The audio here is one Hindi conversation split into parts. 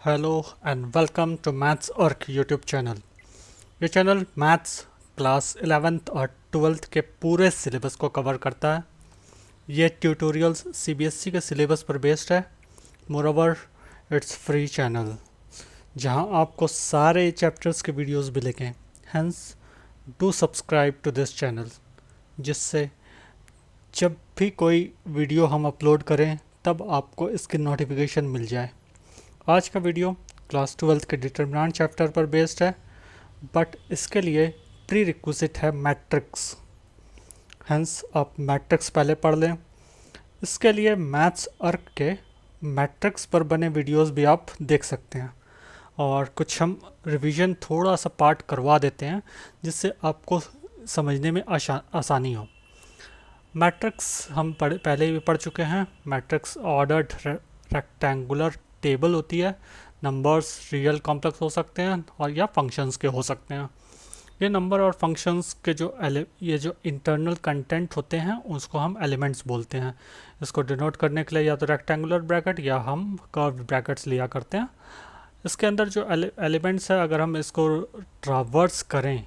Hello and welcome to maths arc YouTube channel. ये चैनल मैथ्स क्लास 11th और 12th के पूरे सिलेबस को कवर करता है। ये ट्यूटोरियल्स सीबीएसई के सिलेबस पर बेस्ड है। मोरओवर इट्स फ्री चैनल जहां आपको सारे चैप्टर्स के वीडियोस मिलेंगे। Hence do subscribe to this channel, जिससे जब भी कोई वीडियो हम अपलोड करें तब आपको इसकी नोटिफिकेशन मिल जाए। आज का वीडियो क्लास 12th के डिटरमिनेंट चैप्टर पर बेस्ड है, बट इसके लिए प्री रिक्विजिट है मैट्रिक्स। हेंस आप मैट्रिक्स पहले पढ़ लें। इसके लिए मैथ्स अर्क के मैट्रिक्स पर बने वीडियोस भी आप देख सकते हैं, और कुछ हम रिवीजन थोड़ा सा पार्ट करवा देते हैं जिससे आपको समझने में आसानी हो। मैट्रिक्स हम पहले भी पढ़ चुके हैं। मैट्रिक्स ऑर्डर्ड रेक्टेंगुलर टेबल होती है। नंबर्स रियल कॉम्प्लेक्स हो सकते हैं और या फंक्शंस के हो सकते हैं। ये नंबर और फंक्शंस के ये जो इंटरनल कंटेंट होते हैं उसको हम एलिमेंट्स बोलते हैं। इसको डिनोट करने के लिए या तो रेक्टेंगुलर ब्रैकेट या हम कर्व्ड ब्रैकेट्स लिया करते हैं। इसके अंदर जो एलिमेंट्स है, अगर हम इसको ट्रावर्स करें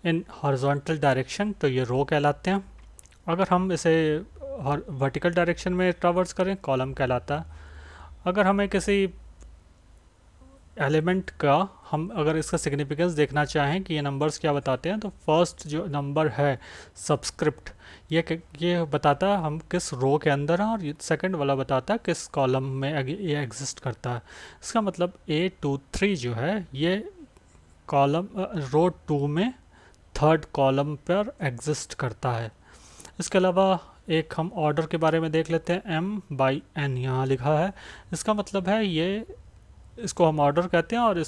इन हॉरिजॉन्टल डायरेक्शन तो ये रो कहलाते हैं। अगर हम इसे वर्टिकल डायरेक्शन में ट्रावर्स करें कॉलम कहलाता है। अगर हमें किसी एलिमेंट का हम अगर इसका सिग्निफिकेंस देखना चाहें कि ये नंबर्स क्या बताते हैं, तो फर्स्ट जो नंबर है सबस्क्रिप्ट ये बताता है हम किस रो के अंदर हैं, और सेकंड वाला बताता है किस कॉलम में ये एग्जिस्ट करता है। इसका मतलब A23 जो है ये कॉलम रो 2 में थर्ड कॉलम पर एग्जिस्ट करता है। इसके अलावा एक हम ऑर्डर के बारे में देख लेते हैं। M/N यहाँ लिखा है। इसका मतलब है इसको हम ऑर्डर कहते हैं, और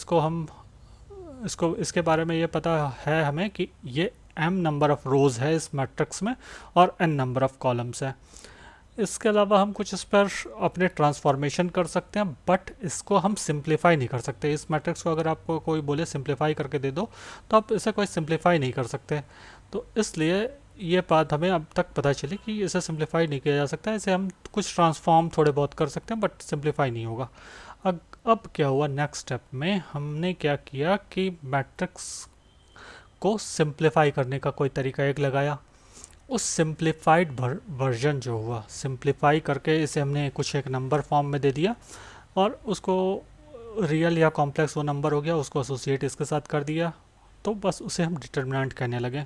इसके बारे में ये पता है हमें कि ये M नंबर ऑफ रोज है इस मैट्रिक्स में और N नंबर ऑफ कॉलम्स है। इसके अलावा हम कुछ इस पर अपने ट्रांसफॉर्मेशन कर सकते हैं, बट इसको हम सिंप्लीफाई नहीं कर सकते। इस मैट्रिक्स को अगर आपको कोई बोले सिंप्लीफाई करके दे दो तो आप इसे कोई सिंप्लीफाई नहीं कर सकते। तो इसलिए ये बात हमें अब तक पता चली कि इसे सिंप्लीफाई नहीं किया जा सकता। इसे हम कुछ ट्रांसफॉर्म थोड़े बहुत कर सकते हैं, बट सिंप्लीफाई नहीं होगा। अब क्या हुआ, नेक्स्ट स्टेप में हमने क्या किया कि मैट्रिक्स को सिंप्लीफाई करने का कोई तरीका एक लगाया। उस सिंप्लीफाइड वर्जन जो हुआ, सिंप्लीफाई करके इसे हमने कुछ एक नंबर फॉर्म में दे दिया, और उसको रियल या कॉम्प्लेक्स वो नंबर हो गया, उसको एसोसिएट इसके साथ कर दिया, तो बस उसे हम डिटर्मिनेंट कहने लगे।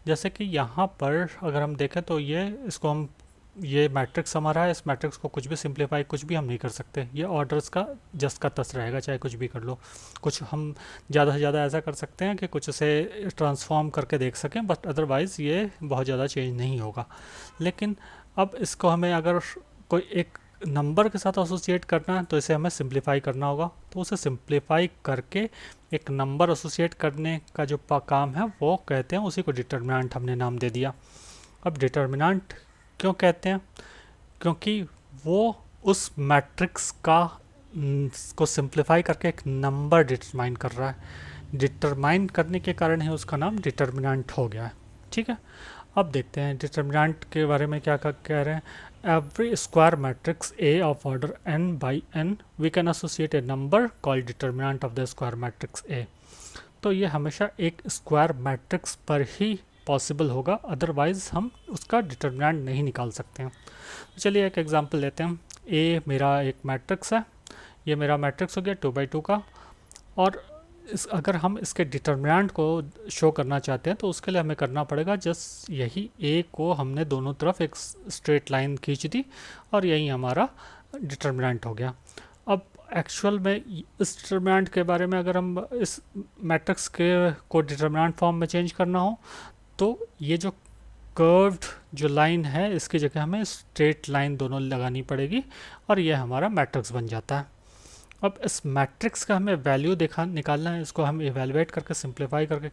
जैसे कि यहाँ पर अगर हम देखें तो ये मैट्रिक्स हमारा है। इस मैट्रिक्स को कुछ भी सिंप्लीफाई कुछ भी हम नहीं कर सकते। ये ऑर्डर्स का जस्ट का तस रहेगा, चाहे कुछ भी कर लो। कुछ हम ज़्यादा से ज़्यादा ऐसा कर सकते हैं कि कुछ उसे ट्रांसफॉर्म करके देख सकें, बट अदरवाइज़ ये बहुत ज़्यादा चेंज नहीं होगा। लेकिन अब इसको हमें अगर कोई एक नंबर के साथ एसोसिएट करना है तो इसे हमें सिंप्लीफाई करना होगा। तो उसे सिंप्लीफाई करके एक नंबर एसोसिएट करने का जो काम है वो कहते हैं, उसी को डिटर्मिनेंट हमने नाम दे दिया। अब डिटर्मिनेंट क्यों कहते हैं? क्योंकि वो उस मैट्रिक्स को सिंप्लीफाई करके एक नंबर डिटरमाइन कर रहा है। डिटरमाइन करने के कारण ही उसका नाम डिटर्मिनेंट हो गया है। ठीक है, अब देखते हैं डिटर्मिनेंट के बारे में क्या कह रहे हैं। Every square matrix A of order n/n we can associate a number called determinant of the square matrix A। तो ये हमेशा एक स्क्वायर मैट्रिक्स पर ही पॉसिबल होगा, अदरवाइज हम उसका डिटर्मिनेंट नहीं निकाल सकते हैं। तो चलिए एक एग्जांपल लेते हैं। A मेरा एक मैट्रिक्स है, ये मेरा मैट्रिक्स हो गया 2/2 का, और अगर हम इसके डिटर्मिनेंट को शो करना चाहते हैं तो उसके लिए हमें करना पड़ेगा जस्ट यही A को हमने दोनों तरफ एक स्ट्रेट लाइन खींच दी, और यही हमारा डिटर्मिनेंट हो गया। अब एक्चुअल में इस डिटर्मिनेंट के बारे में अगर हम इस मैट्रिक्स को डिटर्मिनेंट फॉर्म में चेंज करना हो तो ये जो कर्व्ड जो लाइन है इसकी जगह हमें स्ट्रेट लाइन दोनों लगानी पड़ेगी, और ये हमारा मैट्रिक्स बन जाता है। अब इस मैट्रिक्स का हमें वैल्यू निकालना है। इसको हम इवेलुएट करके सिंप्लीफाई करके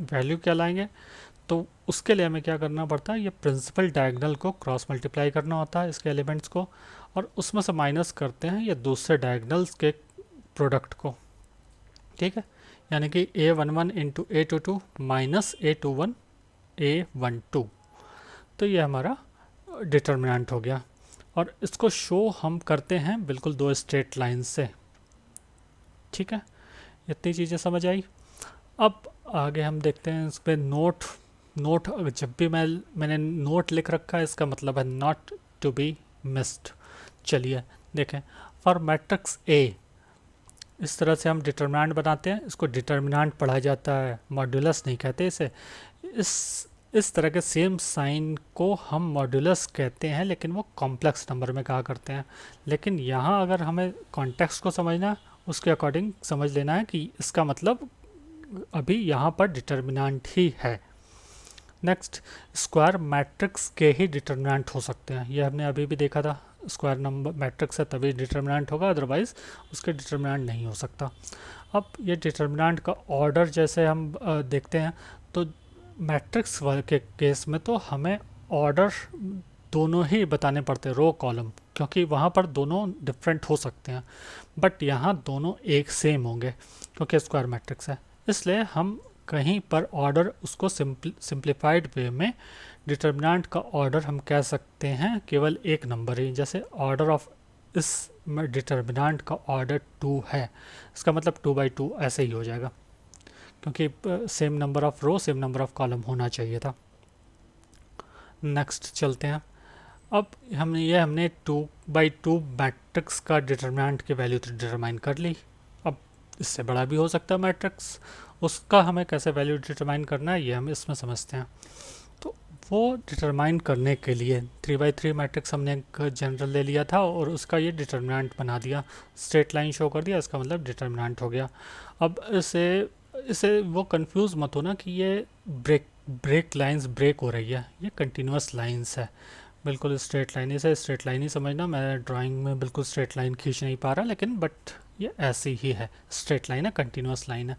वैल्यू क्या लाएंगे, तो उसके लिए हमें क्या करना पड़ता है, ये प्रिंसिपल डायगोनल को क्रॉस मल्टीप्लाई करना होता है इसके एलिमेंट्स को, और उसमें से माइनस करते हैं ये दूसरे डायगोनल्स के प्रोडक्ट को। ठीक है, यानी कि A11 into A22 minus A21 A12, तो ये हमारा डिटर्मिनेंट हो गया। और इसको शो हम करते हैं बिल्कुल दो स्ट्रेट लाइन से। ठीक है, इतनी चीज़ें समझ आई। अब आगे हम देखते हैं इस पर नोट। नोट जब भी मैंने नोट लिख रखा है इसका मतलब है नॉट टू बी मिस्ड। चलिए देखें, फॉर मैट्रिक्स ए इस तरह से हम डिटरमिनेंट बनाते हैं। इसको डिटरमिनेंट पढ़ा जाता है, मॉड्यूलस नहीं कहते इसे। इस तरह के सेम साइन को हम मॉड्यूलस कहते हैं, लेकिन वो कॉम्प्लेक्स नंबर में कहा करते हैं। लेकिन यहाँ अगर हमें कॉन्टेक्स्ट को समझना, उसके अकॉर्डिंग समझ लेना है कि इसका मतलब अभी यहाँ पर डिटरमिनेंट ही है। नेक्स्ट, स्क्वायर मैट्रिक्स के ही डिटरमिनेंट हो सकते हैं। ये हमने अभी भी देखा था, स्क्वायर नंबर मैट्रिक्स है तभी डिटरमिनेंट होगा, अदरवाइज उसके डिटरमिनेंट नहीं हो सकता। अब ये डिटरमिनेंट का ऑर्डर जैसे हम देखते हैं, तो मैट्रिक्स के केस में तो हमें ऑर्डर दोनों ही बताने पड़ते हैं, रो कॉलम, क्योंकि वहाँ पर दोनों डिफरेंट हो सकते हैं। बट यहाँ दोनों एक सेम होंगे क्योंकि स्क्वायर मैट्रिक्स है, इसलिए हम कहीं पर ऑर्डर उसको सिंप्लीफाइड वे में डिटरमिनेंट का ऑर्डर हम कह सकते हैं केवल एक नंबर ही। जैसे ऑर्डर ऑफ इस डिटरमिनेंट का ऑर्डर 2 है, इसका मतलब 2/2 ऐसे ही हो जाएगा, क्योंकि same number of row same number of column होना चाहिए था। नेक्स्ट चलते हैं। अब हमने 2/2 मैट्रिक्स का डिटरमिनेंट की वैल्यू डिटरमाइन कर ली। अब इससे बड़ा भी हो सकता है मैट्रिक्स, उसका हमें कैसे वैल्यू डिटरमाइन करना है ये हम इसमें समझते हैं। तो वो डिटरमाइन करने के लिए 3/3 मैट्रिक्स हमने एक जनरल ले लिया था और उसका ये डिटरमिनेंट बना दिया, स्ट्रेट लाइन शो कर दिया, इसका मतलब डिटरमिनेंट हो गया। अब इसे वो कंफ्यूज मत होना कि ये ब्रेक लाइंस ब्रेक हो रही है, ये कंटिन्यूस लाइंस है, बिल्कुल स्ट्रेट लाइन। इसे स्ट्रेट लाइन ही समझना, मैं ड्राइंग में बिल्कुल स्ट्रेट लाइन खींच नहीं पा रहा, लेकिन बट ये ऐसी ही है, स्ट्रेट लाइन है, कंटिन्यूस लाइन है,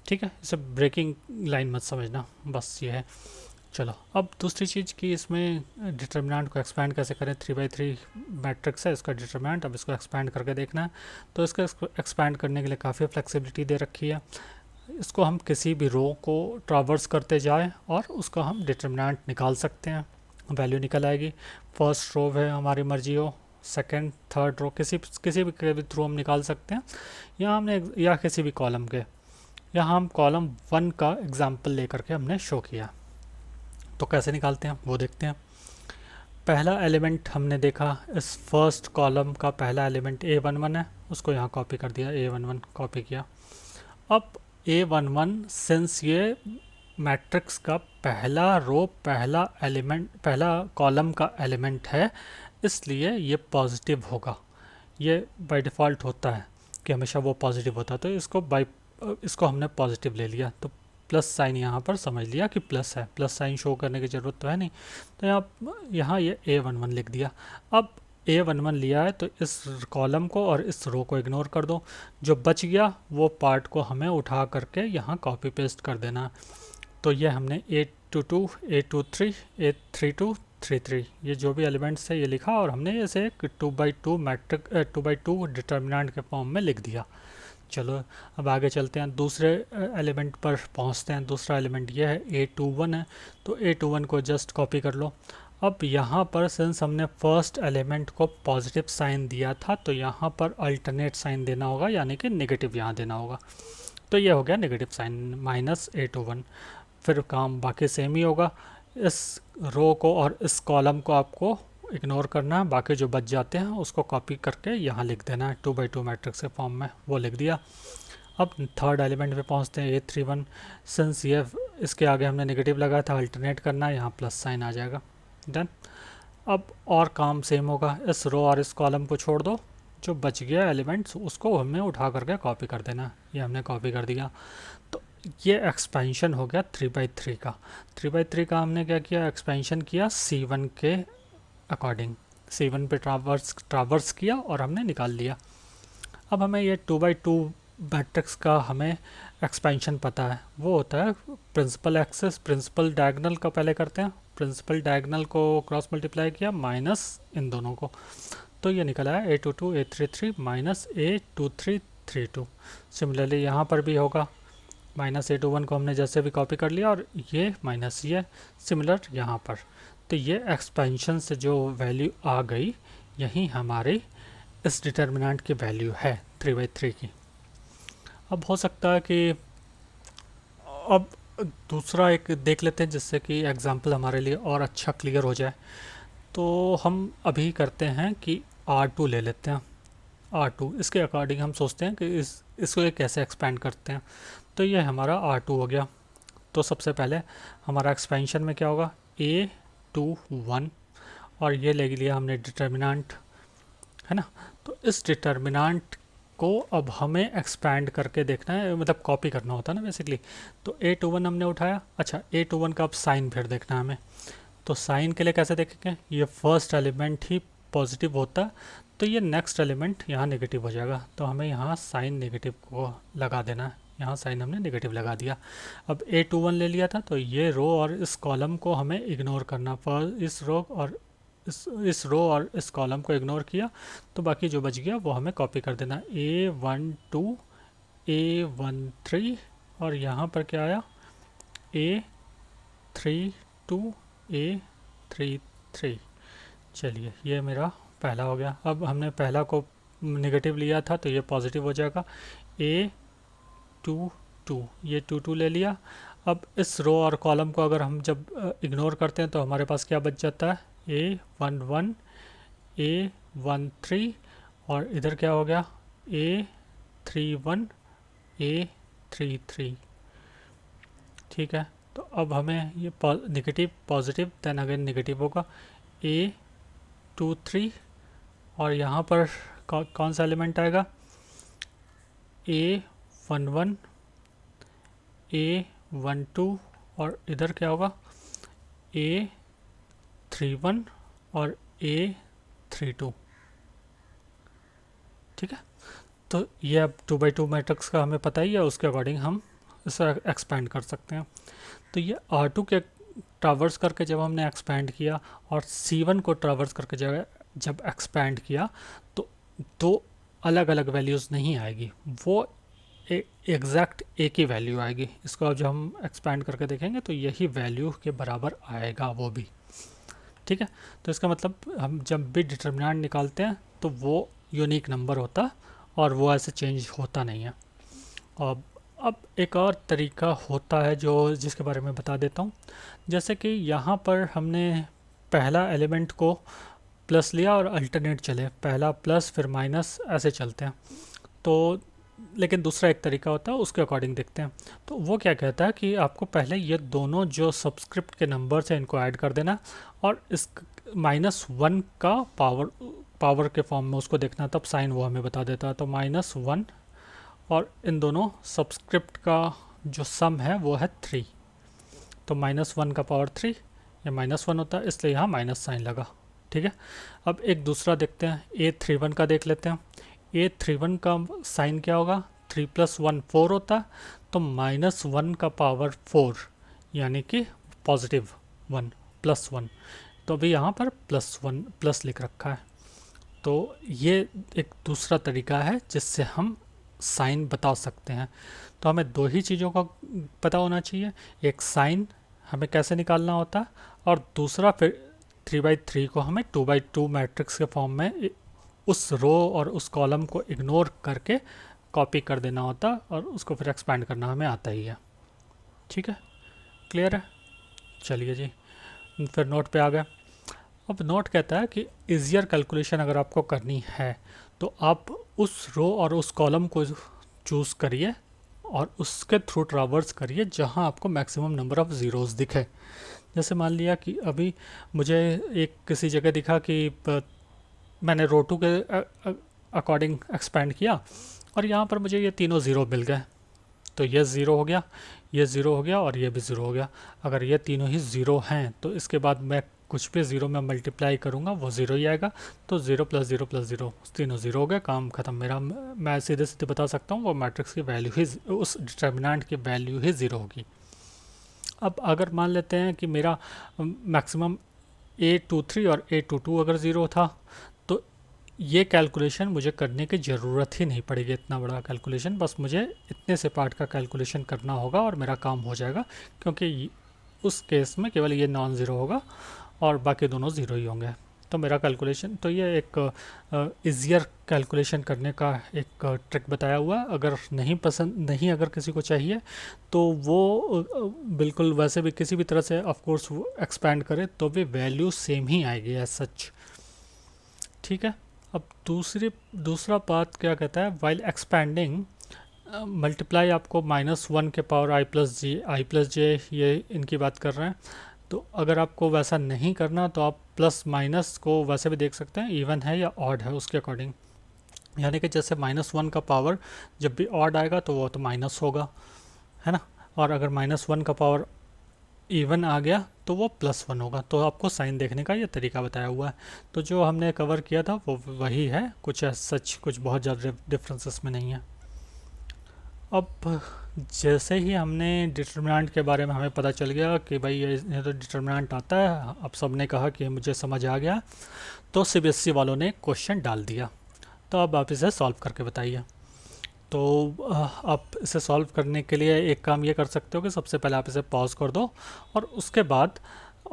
ठीक है। इसे ब्रेकिंग लाइन मत समझना, बस ये है। चलो, अब दूसरी चीज़ कि इसमें डिटरमिनेंट को एक्सपैंड कैसे करें। 3/3 मैट्रिक्स है, इसका डिटरमिनेंट अब इसको एक्सपैंड करके देखना है। तो इसको एक्सपैंड करने के लिए काफ़ी फ्लेक्सिबिलिटी दे रखी है। इसको हम किसी भी रो को ट्रावर्स करते जाएं और उसका हम डिटरमिनेंट निकाल सकते हैं, वैल्यू निकल आएगी। फर्स्ट रो है हमारी मर्जी हो, सेकंड थर्ड रो किसी भी के थ्रू हम निकाल सकते हैं। यहाँ हमने या किसी भी कॉलम के, यहाँ हम कॉलम 1 का एग्जाम्पल लेकर के हमने शो किया। तो कैसे निकालते हैं वो देखते हैं। पहला एलिमेंट हमने देखा, इस फर्स्ट कॉलम का पहला एलिमेंट A11 है, उसको यहाँ कॉपी कर दिया, A11 कॉपी किया। अब A11 सिंस ये मैट्रिक्स का पहला रो पहला एलिमेंट पहला कॉलम का एलिमेंट है, इसलिए ये पॉजिटिव होगा। ये बाय डिफ़ॉल्ट होता है कि हमेशा वो पॉजिटिव होता है, तो इसको हमने पॉजिटिव ले लिया, तो प्लस साइन यहाँ पर समझ लिया कि प्लस है, प्लस साइन शो करने की ज़रूरत तो है नहीं, तो यहाँ ये A11 लिख दिया। अब A11 लिया है तो इस कॉलम को और इस रो को इग्नोर कर दो, जो बच गया वो पार्ट को हमें उठा करके यहाँ कॉपी पेस्ट कर देना। तो ये हमने A22 A23 A32 33 ये जो भी एलिमेंट्स है ये लिखा, और हमने इसे एक 2/2 डिटर्मिनेंट के फॉर्म में लिख दिया। चलो अब आगे चलते हैं, दूसरे एलिमेंट पर पहुंचते हैं। दूसरा एलिमेंट ये है A21 है, तो A21 को जस्ट कॉपी कर लो। अब यहाँ पर सिंस हमने फर्स्ट एलिमेंट को पॉजिटिव साइन दिया था, तो यहाँ पर अल्टरनेट साइन देना होगा, यानी कि नेगेटिव यहाँ देना होगा। तो ये हो गया नेगेटिव साइन -A21। फिर काम बाकी सेम ही होगा, इस रो को और इस कॉलम को आपको इग्नोर करना है, बाकी जो बच जाते हैं उसको कॉपी करके यहाँ लिख देना है 2/2 मैट्रिक्स के फॉर्म में, वो लिख दिया। अब थर्ड एलिमेंट पे पहुँचते हैं A31, सिंस ये इसके आगे हमने नेगेटिव लगाया था, अल्टरनेट करना है, यहाँ प्लस साइन आ जाएगा, डन। अब और काम सेम होगा, इस रो और इस कॉलम को छोड़ दो, जो बच गया एलिमेंट्स उसको हमें उठा करके कॉपी कर देना, ये हमने कॉपी कर दिया। तो ये एक्सपेंशन हो गया 3/3 का। 3/3 का हमने क्या किया, एक्सपेंशन किया C1 के अकॉर्डिंग, C1 पे ट्रावर्स किया और हमने निकाल लिया। अब हमें ये 2/2 मैट्रिक्स का हमें एक्सपेंशन पता है, वो होता है प्रिंसिपल एक्सेस प्रिंसिपल डायगोनल का पहले करते हैं, प्रिंसिपल डायगोनल को क्रॉस मल्टीप्लाई किया माइनस इन दोनों को, तो ये निकला है A22 A33 -A2332। सिमिलरली यहाँ पर भी होगा, -A21 को हमने जैसे भी कॉपी कर लिया और ये माइनस ये, सिमिलर यहाँ पर। तो ये एक्सपेंशन से जो वैल्यू आ गई, यही हमारी इस डिटर्मिनेंट की वैल्यू है 3/3 की। अब हो सकता है कि अब दूसरा एक देख लेते हैं जिससे कि एग्जांपल हमारे लिए और अच्छा क्लियर हो जाए। तो हम अभी करते हैं कि R2 ले लेते हैं। R2 इसके अकॉर्डिंग हम सोचते हैं कि इसको ये कैसे एक्सपेंड करते हैं। तो ये हमारा R2 हो गया। तो सबसे पहले हमारा एक्सपेंशन में क्या होगा, A21, और ये ले लिया हमने डिटर्मिनेंट, है ना। तो इस डिटर्मिनेंट को अब हमें एक्सपैंड करके देखना है, मतलब कॉपी करना होता है ना बेसिकली। तो A21 हमने उठाया। अच्छा, A21 का अब साइन फिर देखना है हमें। तो साइन के लिए कैसे देखेंगे, ये फर्स्ट एलिमेंट ही पॉजिटिव होता है तो ये नेक्स्ट एलिमेंट यहाँ नेगेटिव हो जाएगा। तो हमें यहाँ साइन नेगेटिव को लगा देना है। यहाँ साइन हमने नेगेटिव लगा दिया। अब A21 ले लिया था तो ये रो और इस कॉलम को हमें इग्नोर करना, पर इस रो और इस रो और इस कॉलम को इग्नोर किया तो बाकी जो बच गया वो हमें कॉपी कर देना। A12, A13 और यहाँ पर क्या आया, A32, A33। चलिए ये मेरा पहला हो गया। अब हमने पहला को नेगेटिव लिया था तो ये पॉजिटिव हो जाएगा। A22, ये 22 ले लिया। अब इस रो और कॉलम को अगर हम जब इग्नोर करते हैं तो हमारे पास क्या बच जाता है, A11, A13 और इधर क्या हो गया, A31, A33। ठीक है, तो अब हमें ये negative positive then again negative होगा, A23 और यहाँ पर कौन सा एलिमेंट आएगा, A11, A12 और इधर क्या होगा, A31 और A32। ठीक है, तो ये अब 2x2 मैट्रिक्स का हमें पता ही है, उसके अकॉर्डिंग हम इसे एक्सपेंड कर सकते हैं। तो ये R2 के ट्रावर्स करके जब हमने एक्सपेंड किया और C1 को ट्रावर्स करके जब एक्सपेंड किया तो दो अलग अलग वैल्यूज़ नहीं आएगी, वो एग्जैक्ट एक ही वैल्यू आएगी। इसको अब जब हम एक्सपेंड करके देखेंगे तो यही वैल्यू के बराबर आएगा वो भी। ठीक है, तो इसका मतलब हम जब भी डिटर्मिनेंट निकालते हैं तो वो यूनिक नंबर होता है और वो ऐसे चेंज होता नहीं है। और अब एक और तरीका होता है जो जिसके बारे में बता देता हूँ। जैसे कि यहाँ पर हमने पहला एलिमेंट को प्लस लिया और अल्टरनेट चले, पहला प्लस फिर माइनस ऐसे चलते हैं। तो लेकिन दूसरा एक तरीका होता है, उसके अकॉर्डिंग देखते हैं। तो वो क्या कहता है कि आपको पहले ये दोनों जो सब्सक्रिप्ट के नंबर्स हैं इनको ऐड कर देना और इस -1 का पावर के फॉर्म में उसको देखना, तब साइन वो हमें बता देता है। तो -1 और इन दोनों सब्सक्रिप्ट का जो सम है वो है 3। तो -1 का पावर 3 या -1 होता है, इसलिए यहाँ माइनस साइन लगा। ठीक है, अब एक दूसरा देखते हैं, A31 का देख लेते हैं। A31 का साइन क्या होगा, 3 + 1 4 होता है, तो -1 का पावर 4 यानी कि +1 +1। तो अभी यहाँ पर +1 प्लस लिख रखा है। तो ये एक दूसरा तरीका है जिससे हम साइन बता सकते हैं। तो हमें दो ही चीज़ों का पता होना चाहिए, एक साइन हमें कैसे निकालना होता है और दूसरा फिर 3/3 को हमें 2x2 मैट्रिक्स के फॉर्म में उस रो और उस कॉलम को इग्नोर करके कॉपी कर देना होता और उसको फिर एक्सपैंड करना हमें आता ही है। ठीक है, क्लियर है। चलिए जी, फिर नोट पे आ गए। अब नोट कहता है कि ईजियर कैलकुलेशन अगर आपको करनी है तो आप उस रो और उस कॉलम को चूज़ करिए और उसके थ्रू ट्रावर्स करिए जहां आपको मैक्सिमम नंबर ऑफ़ ज़ीरोज़ दिखे। जैसे मान लिया कि अभी मुझे एक किसी जगह दिखा कि मैंने रो 2 के अकॉर्डिंग एक्सपेंड किया और यहाँ पर मुझे ये तीनों ज़ीरो मिल गए। तो ये ज़ीरो हो गया, ये ज़ीरो हो गया और ये भी ज़ीरो हो गया। अगर ये तीनों ही ज़ीरो हैं तो इसके बाद मैं कुछ भी ज़ीरो में मल्टीप्लाई करूँगा वो ज़ीरो ही आएगा। तो 0 + 0 + 0 तीनों ज़ीरो हो गए, काम ख़त्म मेरा। मैं सीधे सीधे बता सकता हूँ वो मैट्रिक्स की वैल्यू ही, उस डिटर्मिनेंट की वैल्यू ही ज़ीरो होगी। अब अगर मान लेते हैं कि मेरा मैक्सिमम A23 और A22 अगर ज़ीरो था तो ये कैलकुलेशन मुझे करने की ज़रूरत ही नहीं पड़ेगी। इतना बड़ा कैलकुलेशन बस मुझे इतने से पार्ट का कैलकुलेशन करना होगा और मेरा काम हो जाएगा, क्योंकि उस केस में केवल ये नॉन ज़ीरो होगा और बाकी दोनों ज़ीरो ही होंगे। तो मेरा कैलकुलेशन, तो ये एक ईज़ियर कैलकुलेशन करने का एक ट्रिक बताया हुआ है। अगर नहीं पसंद, नहीं अगर किसी को चाहिए तो वो बिल्कुल वैसे भी किसी भी तरह से ऑफ कोर्स वो एक्सपैंड करे तो भी वैल्यू सेम ही आएगी एज सच। ठीक है। अब दूसरा पार्ट क्या कहता है, वाइल एक्सपैंडिंग मल्टीप्लाई, आपको -1 के पावर आई प्लस जे, ये इनकी बात कर रहे हैं। तो अगर आपको वैसा नहीं करना तो आप प्लस माइनस को वैसे भी देख सकते हैं, इवन है या ऑड है उसके अकॉर्डिंग। यानी कि जैसे -1 का पावर जब भी ऑड आएगा तो वो तो माइनस होगा, है ना। और अगर -1 का पावर इवन आ गया तो वो +1 होगा। तो आपको साइन देखने का ये तरीका बताया हुआ है। तो जो हमने कवर किया था वो वही है, कुछ सच कुछ बहुत ज़्यादा डिफरेंसेस में नहीं है। अब जैसे ही हमने डिटर्मिनेंट के बारे में हमें पता चल गया कि भाई ये तो डिटर्मिनेंट आता है, अब सब ने कहा कि मुझे समझ आ गया, तो सीबीएसई वालों ने क्वेश्चन डाल दिया। तो अब आप इसे सॉल्व करके बताइए। तो आप इसे सॉल्व करने के लिए एक काम ये कर सकते हो कि सबसे पहले आप इसे पॉज कर दो और उसके बाद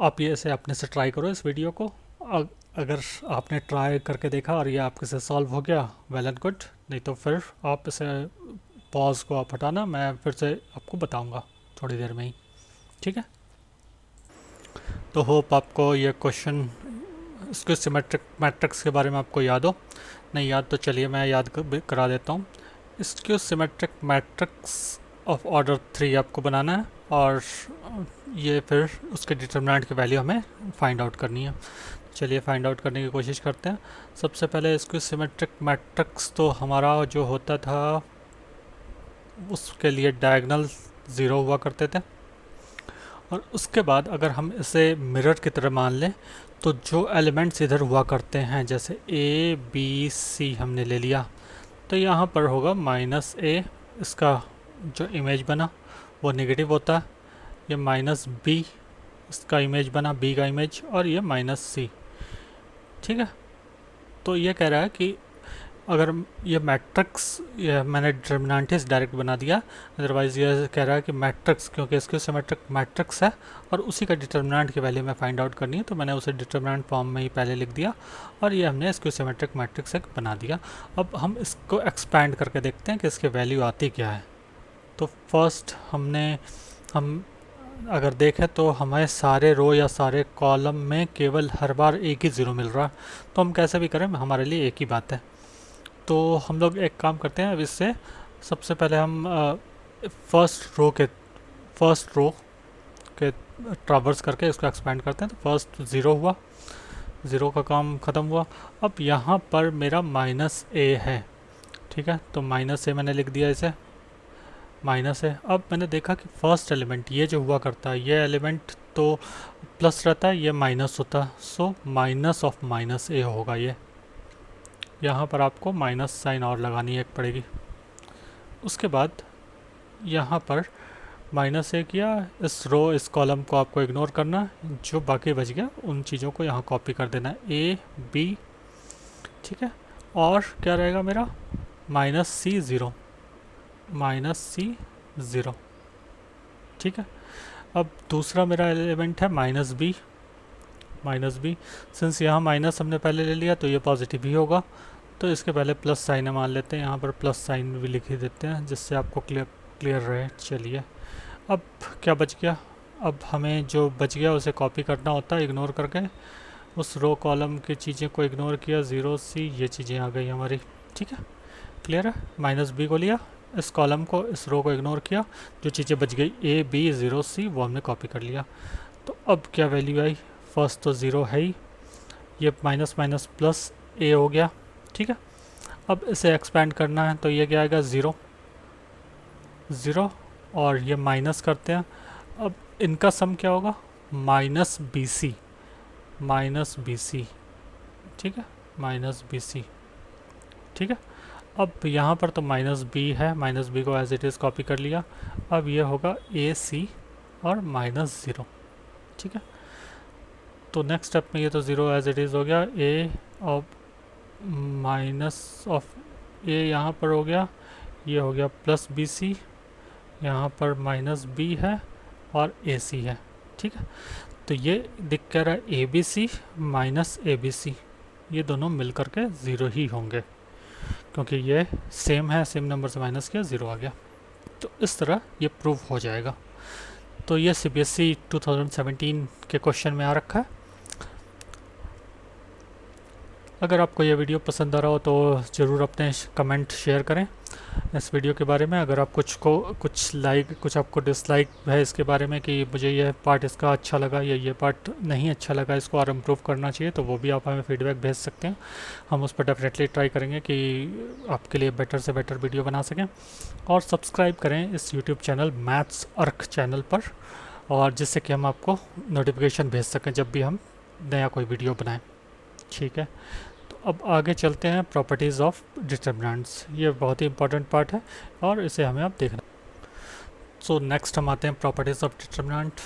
आप ये इसे अपने से ट्राई करो इस वीडियो को। अगर आपने ट्राई करके देखा और ये आपके से सॉल्व हो गया, वेल एंड गुड। नहीं तो फिर आप इसे पॉज को आप हटाना, मैं फिर से आपको बताऊंगा थोड़ी देर में ही। ठीक है। तो होप आपको ये क्वेश्चन, इसके सिमेट्रिक मैट्रिक्स के बारे में आपको याद हो। नहीं याद तो चलिए मैं याद करा देता हूँ। इसके सिमेट्रिक मैट्रिक्स ऑफ ऑर्डर 3 आपको बनाना है और ये फिर उसके डिटर्मिनेंट की वैल्यू हमें फाइंड आउट करनी है। चलिए फाइंड आउट करने की कोशिश करते हैं। सबसे पहले इसके सिमेट्रिक मैट्रिक्स तो हमारा जो होता था उसके लिए डायगोनल 0 हुआ करते थे। और उसके बाद अगर हम इसे मिरर की तरह मान लें तो जो एलिमेंट्स इधर हुआ करते हैं, जैसे A B C हमने ले लिया, तो यहाँ पर होगा -a, इसका जो इमेज बना वो नेगेटिव होता है। ये -b, इसका इमेज बना b का इमेज, और ये -c। ठीक है। तो ये कह रहा है कि अगर ये मैट्रिक्स, ये मैंने डिटर्मिनेंट डायरेक्ट बना दिया, अदरवाइज़ ये कह रहा है कि मैट्रिक्स, क्योंकि इसके सिमेट्रिक मैट्रिक्स है और उसी का डिटर्मिनेंट की वैल्यू में फाइंड आउट करनी है, तो मैंने उसे डिटर्मिनेंट फॉर्म में ही पहले लिख दिया और ये हमने इसके सिमेट्रिक मैट्रिक्स एक बना दिया। अब हम इसको एक्सपैंड करके देखते हैं कि इसकी वैल्यू आती क्या है। तो फर्स्ट हम अगर देखें तो हमें सारे रो या सारे कॉलम में केवल हर बार एक ही ज़ीरो मिल रहा है, तो हम कैसे भी करें हमारे लिए एक ही बात है। तो हम लोग एक काम करते हैं, अब इससे सबसे पहले हम फर्स्ट रो के ट्रावर्स करके इसको एक्सपेंड करते हैं। तो फर्स्ट 0 हुआ, 0 का काम ख़त्म हुआ। अब यहाँ पर मेरा -a है। ठीक है। तो -a मैंने लिख दिया, इसे -a। अब मैंने देखा कि फर्स्ट एलिमेंट ये जो हुआ करता है, ये एलिमेंट तो प्लस रहता है, ये माइनस होता है, सो माइनस ऑफ -a होगा ये। यहाँ पर आपको माइनस साइन और लगानी है पड़ेगी। उसके बाद यहाँ पर -a किया, इस कॉलम को आपको इग्नोर करना, जो बाकी बच गया उन चीज़ों को यहाँ कॉपी कर देना है, a b। ठीक है। और क्या रहेगा मेरा -c0। ठीक है। अब दूसरा मेरा एलिमेंट है -b। सिंस यहाँ माइनस हमने पहले ले लिया तो ये पॉजिटिव ही होगा, तो इसके पहले प्लस साइन मान लेते हैं, यहाँ पर प्लस साइन भी लिख ही देते हैं जिससे आपको क्लियर रहे। चलिए अब क्या बच गया, अब हमें जो बच गया उसे कॉपी करना होता है इग्नोर करके। उस रो कॉलम की चीज़ें को इग्नोर किया, 0c, ये चीज़ें आ गई हमारी। ठीक है, क्लियर है। -b को लिया, इस कॉलम को, इस रो को इग्नोर किया, जो चीज़ें बच गई a b 0c वो हमने कॉपी कर लिया। तो अब क्या वैल्यू आई, फर्स्ट तो 0 है ही, ये माइनस प्लस a हो गया। ठीक है। अब इसे एक्सपेंड करना है तो ये क्या आएगा, 0 और ये माइनस करते हैं। अब इनका सम क्या होगा, -bc। ठीक है, -bc। ठीक है। अब यहाँ पर तो -b है, -b को एज इट इज़ कॉपी कर लिया। अब ये होगा ac और -0। ठीक है। तो नेक्स्ट स्टेप में ये तो 0 एज इट इज़ हो गया, a और माइनस ऑफ a यहाँ पर हो गया, ये हो गया +bc, यहाँ पर -b है और ac है। ठीक है। तो ये दिख कह रहा है A B C minus A B C, ये दोनों मिल कर के ज़ीरो ही होंगे क्योंकि ये सेम है, सेम नंबर से माइनस किया, ज़ीरो आ गया। तो इस तरह ये प्रूव हो जाएगा। तो ये CBSE 2017 के क्वेश्चन में आ रखा है। अगर आपको ये वीडियो पसंद आ रहा हो तो ज़रूर अपने कमेंट शेयर करें इस वीडियो के बारे में। अगर आप कुछ लाइक, कुछ आपको डिसलाइक है इसके बारे में कि मुझे ये पार्ट इसका अच्छा लगा या ये पार्ट नहीं अच्छा लगा, इसको और इम्प्रूव करना चाहिए, तो वो भी आप हमें फीडबैक भेज सकते हैं। हम उस पर डेफिनेटली ट्राई करेंगे कि आपके लिए बेटर से बेटर वीडियो बना सकें। और सब्सक्राइब करें इस यूट्यूब चैनल मैथ्स अर्क चैनल पर, और जिससे कि हम आपको नोटिफिकेशन भेज सकें जब भी हम नया कोई वीडियो बनाएं। ठीक है, तो अब आगे चलते हैं प्रॉपर्टीज़ ऑफ डिटर्मिनेंट्स। ये बहुत ही इंपॉर्टेंट पार्ट है और इसे हमें अब देखना। सो नेक्स्ट हम आते हैं प्रॉपर्टीज़ ऑफ डिटर्मिनेंट।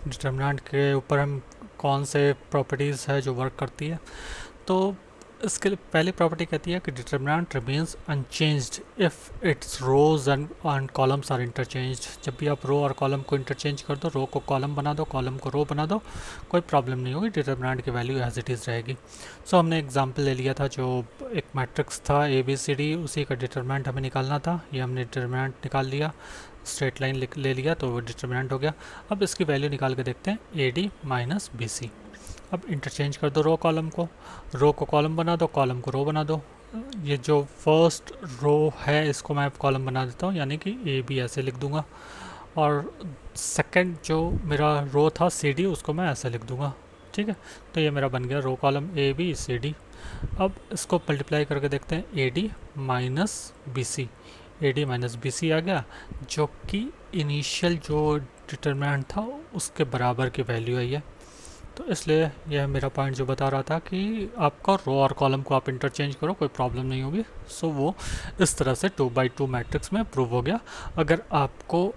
डिटर्मिनेंट के ऊपर हम कौन से प्रॉपर्टीज़ है जो वर्क करती है। तो इसके लिए पहली प्रॉपर्टी कहती है कि determinant remains unchanged if its rows and columns are interchanged. जब भी आप रो और कॉलम को इंटरचेंज कर दो, रो को कॉलम बना दो, कॉलम को रो बना दो, कोई प्रॉब्लम नहीं होगी, डिटर्मिनेंट की वैल्यू एज इट इज़ रहेगी। सो हमने एग्जांपल ले लिया था, जो एक मैट्रिक्स था ABCD, उसी का डिटर्मिनेंट हमें निकालना था। ये हमने डिटर्मिनेंट निकाल लिया, स्ट्रेट लाइन ले लिया, तो वो डिटर्मिनेंट हो गया। अब इसकी वैल्यू निकाल के देखते हैं, AD माइनस BC। अब इंटरचेंज कर दो रो कॉलम को कॉलम बना दो, कॉलम को रो बना दो। ये जो फर्स्ट रो है इसको मैं कॉलम बना देता हूँ, यानी कि AB ऐसे लिख दूंगा, और सेकंड जो मेरा रो था CD उसको मैं ऐसे लिख दूंगा। ठीक है, तो ये मेरा बन गया रो कॉलम ABCD। अब इसको मल्टीप्लाई करके देखते हैं, AD माइनस BC आ गया, जो कि इनिशियल जो डिटरमिनेंट था उसके बराबर की वैल्यू है ये। तो इसलिए यह मेरा पॉइंट जो बता रहा था कि आपका रो और कॉलम को आप इंटरचेंज करो, कोई प्रॉब्लम नहीं होगी। सो वो इस तरह से 2x2 मैट्रिक्स में प्रूव हो गया। अगर आपको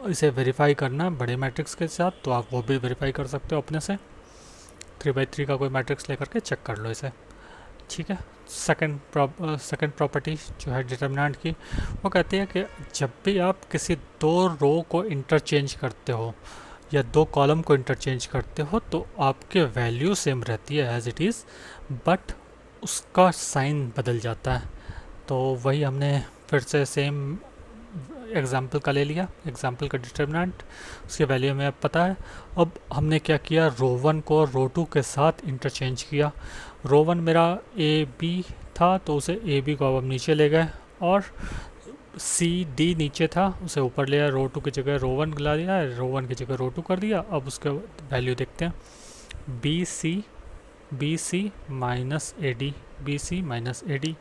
इसे वेरीफाई करना है बड़े मैट्रिक्स के साथ, तो आप वो भी वेरीफाई कर सकते हो अपने से। 3x3 का कोई मैट्रिक्स लेकर के चेक कर लो इसे। ठीक है, सेकंड प्रॉपर्टी जो है डिटर्मिनेंट की, वो कहती है कि जब भी आप किसी दो रो को इंटरचेंज करते हो या दो कॉलम को इंटरचेंज करते हो, तो आपके वैल्यू सेम रहती है एज इट इज़, बट उसका साइन बदल जाता है। तो वही हमने फिर से सेम एग्जाम्पल का ले लिया, एग्जाम्पल का डिटर्मिनेंट, उसकी वैल्यू हमें अब पता है। अब हमने क्या किया, रो 1 को रो 2 के साथ इंटरचेंज किया। रो 1 मेरा AB था, तो उसे AB को अब हम नीचे ले गए, और CD नीचे था उसे ऊपर ले आया, रो 2 की जगह रो 1 ला दिया, रो 1 की जगह रो 2 कर दिया। अब उसके वैल्यू देखते हैं, BC माइनस AD,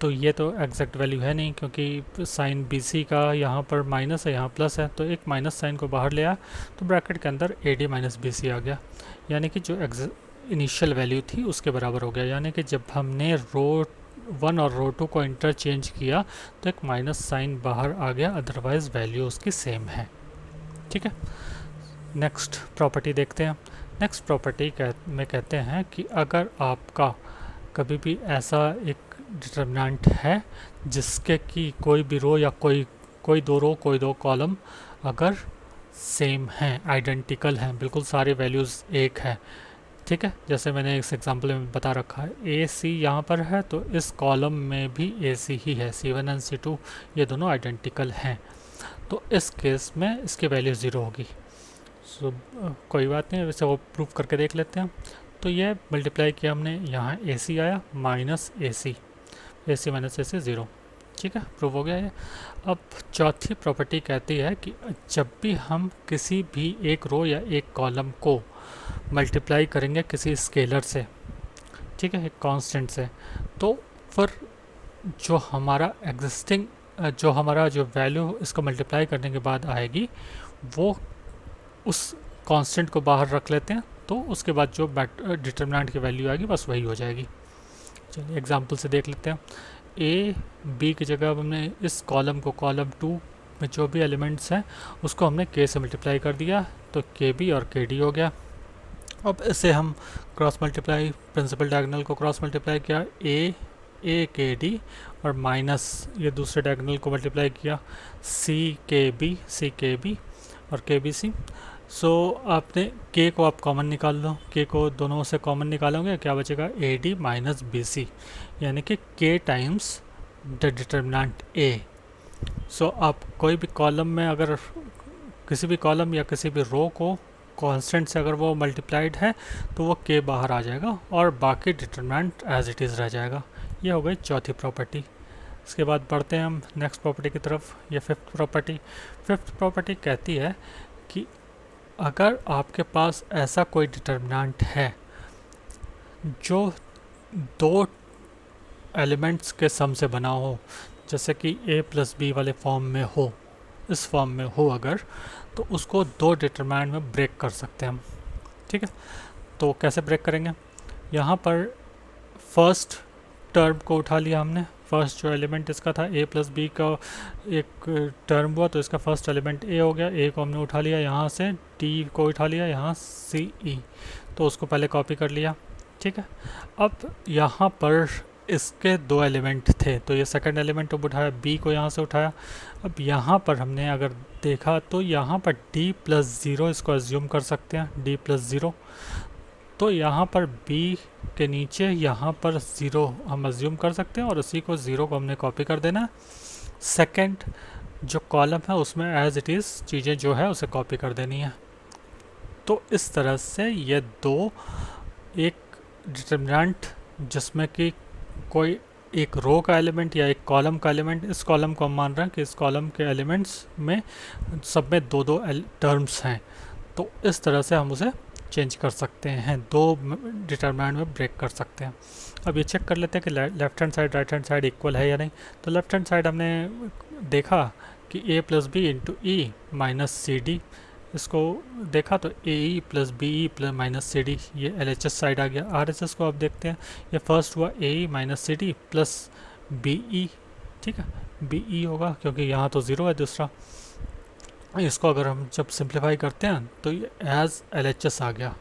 तो ये तो एग्जैक्ट वैल्यू है नहीं, क्योंकि साइन BC का यहाँ पर माइनस है, यहाँ प्लस है, तो एक माइनस साइन को बाहर ले आया, तो ब्रैकेट के अंदर AD माइनस BC आ गया, यानी कि जो इनिशियल वैल्यू थी उसके बराबर हो गया। यानी कि जब हमने रो 1 और रो 2 को इंटरचेंज किया तो एक माइनस साइन बाहर आ गया, अदरवाइज वैल्यू उसकी सेम है। ठीक है, नेक्स्ट प्रॉपर्टी देखते हैं। नेक्स्ट प्रॉपर्टी में कहते हैं कि अगर आपका कभी भी ऐसा एक डिटर्मिनेंट है जिसके कि कोई भी रो या कोई दो रो कोई दो कॉलम अगर सेम हैं, आइडेंटिकल हैं, बिल्कुल सारी वैल्यूज़ एक है। ठीक है, जैसे मैंने इस एग्जांपल में बता रखा है, AC यहाँ पर है, तो इस कॉलम में भी AC ही है, C1 एंड C2 ये दोनों आइडेंटिकल हैं, तो इस केस में इसकी वैल्यू 0 होगी। सो कोई बात नहीं, वैसे वो प्रूव करके देख लेते हैं। तो ये मल्टीप्लाई किया हमने, यहाँ AC आया माइनस AC माइनस AC 0। ठीक है, प्रूव हो गया ये। अब चौथी प्रॉपर्टी कहती है कि जब भी हम किसी भी एक रो या एक कॉलम को मल्टीप्लाई करेंगे किसी स्केलर से, ठीक है, एक कांस्टेंट से, तो फिर जो हमारा जो वैल्यू इसको मल्टीप्लाई करने के बाद आएगी, वो उस कांस्टेंट को बाहर रख लेते हैं, तो उसके बाद जो डिटर्मिनेंट की वैल्यू आएगी बस वही हो जाएगी। चलिए एग्जांपल से देख लेते हैं। B की जगह हमने इस कॉलम को कॉलम 2 में जो भी एलिमेंट्स हैं उसको हमने K से मल्टीप्लाई कर दिया, तो KB और KD हो गया। अब इसे हम क्रॉस मल्टीप्लाई, प्रिंसिपल डायगोनल को क्रॉस मल्टीप्लाई किया, AKD और माइनस ये दूसरे डायगोनल को मल्टीप्लाई किया, CKB और KBC। सो आपने के को आप कॉमन निकाल लो, के को दोनों से कॉमन निकालोगे, क्या बचेगा A D minus B C, यानी कि K times the determinant A. So आप कोई भी कॉलम में अगर किसी भी कॉलम या किसी भी रो को कांस्टेंट से अगर वो मल्टीप्लाइड है तो वो के बाहर आ जाएगा और बाकी डिटरमिनेंट एज इट इज़ रह जाएगा। ये हो गई चौथी प्रॉपर्टी। इसके बाद बढ़ते हैं हम नेक्स्ट प्रॉपर्टी की तरफ, ये फिफ्थ प्रॉपर्टी। फिफ्थ प्रॉपर्टी कहती है कि अगर आपके पास ऐसा कोई डिटरमिनेंट है जो दो एलिमेंट्स के सम से बना हो, जैसे कि a प्लस बी वाले फॉर्म में हो, इस फॉर्म में हो अगर, तो उसको दो डिटरमिनेंट में ब्रेक कर सकते हैं हम। ठीक है, तो कैसे ब्रेक करेंगे? यहाँ पर फर्स्ट टर्म को उठा लिया हमने, फर्स्ट जो एलिमेंट इसका था a प्लस बी का एक टर्म हुआ तो इसका फर्स्ट एलिमेंट a हो गया, a को हमने उठा लिया, यहाँ से d को उठा लिया, यहाँ c e, तो उसको पहले कॉपी कर लिया। ठीक है, अब यहाँ पर इसके दो एलिमेंट थे तो ये सेकंड एलिमेंट अब उठाया, b को यहाँ से उठाया। अब यहाँ पर हमने अगर देखा तो यहाँ पर d प्लस ज़ीरो इसको एज्यूम कर सकते हैं, d प्लस ज़ीरो, तो यहाँ पर b के नीचे यहाँ पर ज़ीरो हम एज्यूम कर सकते हैं और उसी को ज़ीरो को हमने कॉपी कर देना। सेकंड जो कॉलम है उसमें एज इट इज़ चीज़ें जो है उसे कॉपी कर देनी है। तो इस तरह से ये दो, एक डिटरमिनेंट जिसमें कि कोई एक रो का एलिमेंट या एक कॉलम का एलिमेंट, इस कॉलम को हम मान रहे हैं कि इस कॉलम के एलिमेंट्स में सब में दो दो टर्म्स हैं, तो इस तरह से हम उसे चेंज कर सकते हैं, दो डिटरमिनेंट में ब्रेक कर सकते हैं। अब ये चेक कर लेते हैं कि left hand side right hand side equal है या नहीं। तो लेफ्ट हैंड साइड हमने देखा कि a plus B into E minus C D, इसको देखा तो A E plus B E plus minus C D, ये एल एच एस साइड आ गया। आर एस एस को आप देखते हैं, ये फर्स्ट हुआ A E minus C D plus B E. ठीक है, बी ई होगा क्योंकि यहाँ तो ज़ीरो है दूसरा। इसको अगर हम जब सिंप्लीफाई करते हैं तो ये एज एल एच एस आ गया,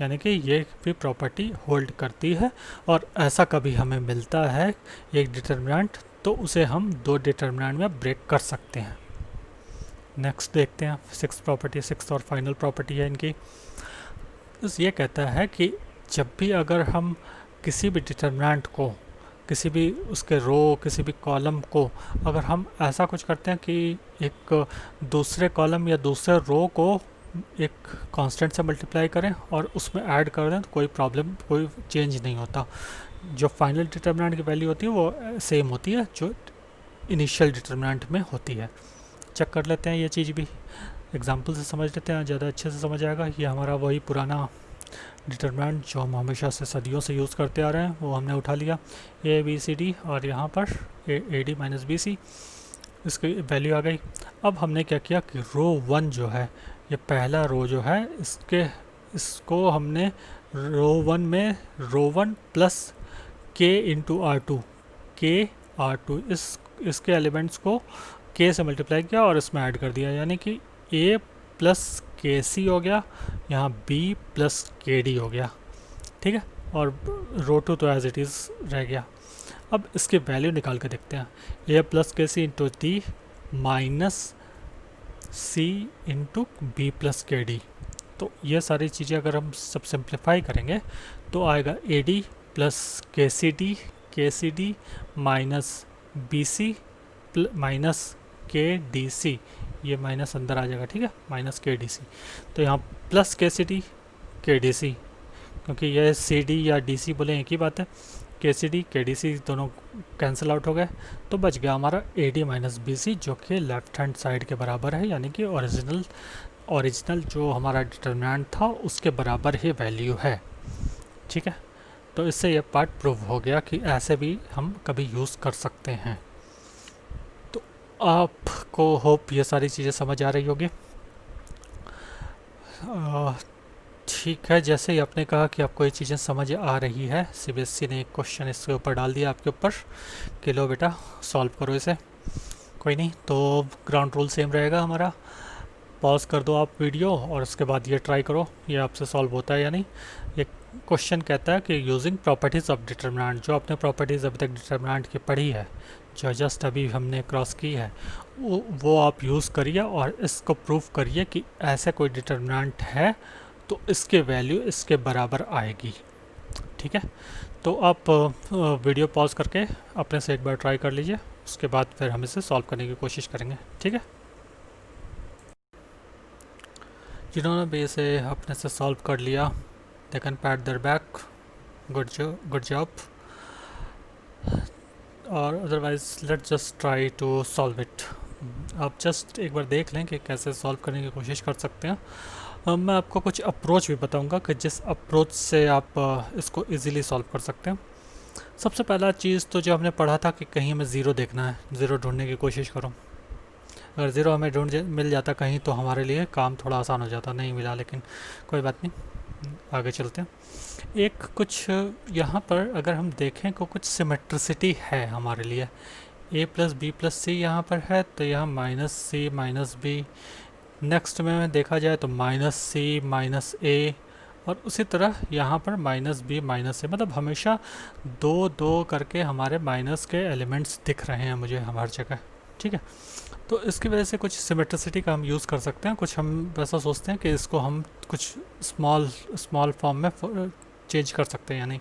यानी कि ये भी प्रॉपर्टी होल्ड करती है। और ऐसा कभी हमें मिलता है एक डिटरमिनेंट तो उसे हम दो डिटरमिनेंट में ब्रेक कर सकते हैं। नेक्स्ट देखते हैं सिक्स प्रॉपर्टी, सिक्स और फाइनल प्रॉपर्टी है इनकी। ये कहता है कि जब भी अगर हम किसी भी डिटरमिनेंट को, किसी भी उसके रो, किसी भी कॉलम को अगर हम ऐसा कुछ करते हैं कि एक दूसरे कॉलम या दूसरे रो को एक कांस्टेंट से मल्टीप्लाई करें और उसमें ऐड कर दें तो कोई प्रॉब्लम, कोई चेंज नहीं होता। जो फाइनल डिटरमिनेंट की वैल्यू होती है वो सेम होती है जो इनिशियल डिटरमिनेंट में होती है। चेक कर लेते हैं ये चीज़ भी, एग्जांपल से समझ लेते हैं, ज़्यादा अच्छे से समझ आएगा। ये हमारा वही पुराना डिटरमिनेंट जो हम हमेशा से सदियों से यूज़ करते आ रहे हैं वो हमने उठा लिया, ए बी सी डी, और यहाँ पर A D minus B C, इसकी वैल्यू आ गई। अब हमने क्या किया कि रो वन जो है, ये पहला रो जो है, इसको हमने रो वन में रो वन प्लस के इंटू आर टू, के आर टू, इसके एलिमेंट्स को के से मल्टीप्लाई किया और इसमें ऐड कर दिया, यानी कि ए प्लस के सी हो गया, यहाँ बी प्लस के डी हो गया। ठीक है, और रो टू तो एज इट इज़ रह गया। अब इसकी वैल्यू निकाल के देखते हैं, ए प्लस के सी इंटू डी माइनस सी इंटू बी प्लस के डी। तो ये सारी चीज़ें अगर हम सब सिंप्लीफाई करेंगे तो आएगा ए D plus K C D minus B C minus K D C, ये माइनस अंदर आ जाएगा। ठीक है, माइनस के डी सी, तो यहाँ प्लस के सी डी के डी सी, क्योंकि ये सी डी या डी सी बोले एक ही बात है, के सी डी के डी सी दोनों कैंसिल आउट हो गए, तो बच गया हमारा A D minus B C जो कि लेफ्ट हैंड साइड के बराबर है, यानी कि ओरिजिनल जो हमारा डिटरमिनेंट था उसके बराबर ही वैल्यू है। ठीक है, तो इससे ये पार्ट प्रूव हो गया कि ऐसे भी हम कभी यूज़ कर सकते हैं। तो आपको होप ये सारी चीज़ें समझ आ रही होगी। ठीक है, जैसे ही आपने कहा कि आपको ये चीज़ें समझ आ रही है, सीबीएसई ने एक क्वेश्चन इसके ऊपर डाल दिया आपके ऊपर कि लो बेटा सॉल्व करो इसे। कोई नहीं, तो ग्राउंड रूल सेम रहेगा हमारा, पॉज कर दो आप वीडियो और उसके बाद ये ट्राई करो ये आपसे सॉल्व होता है या नहीं। ये क्वेश्चन कहता है कि यूजिंग प्रॉपर्टीज़ ऑफ डिटरमिनेंट, जो आपने प्रॉपर्टीज़ अभी तक डिटरमिनेंट की पढ़ी है, जो जस्ट अभी हमने क्रॉस की है वो आप यूज़ करिए और इसको प्रूफ करिए कि ऐसा कोई डिटर्मिनेंट है तो इसके वैल्यू इसके बराबर आएगी। ठीक है, तो आप वीडियो पॉज करके अपने से एक बार ट्राई कर लीजिए, उसके बाद फिर हम इसे सॉल्व करने की कोशिश करेंगे। ठीक है, जिन्होंने भी इसे अपने से सॉल्व कर लिया they can pat their back, good job. और otherwise let's just try to solve it. आप जस्ट एक बार देख लें कि कैसे सॉल्व करने की कोशिश कर सकते हैं। मैं आपको कुछ अप्रोच भी बताऊंगा कि जिस अप्रोच से आप इसको इजीली सॉल्व कर सकते हैं। सबसे पहला चीज़ तो जो हमने पढ़ा था कि कहीं हमें ज़ीरो देखना है, ज़ीरो ढूंढने की कोशिश करो। अगर ज़ीरो हमें मिल जाता कहीं तो हमारे लिए काम थोड़ा आसान हो जाता। नहीं मिला, लेकिन कोई बात नहीं, आगे चलते हैं। एक कुछ यहाँ पर अगर हम देखें को कुछ सिमेट्रिसिटी है हमारे लिए। a plus B plus C यहाँ पर है, तो यहाँ minus C minus B. Next में देखा जाए तो माइनस सी माइनस ए, और उसी तरह यहाँ पर माइनस बी माइनस ए। मतलब हमेशा दो दो करके हमारे माइनस के एलिमेंट्स दिख रहे हैं मुझे हर जगह। ठीक है, तो इसकी वजह से कुछ सिमेट्रिसिटी का हम यूज़ कर सकते हैं। कुछ हम वैसा सोचते हैं कि इसको हम कुछ स्मॉल फॉर्म में चेंज कर सकते हैं या नहीं।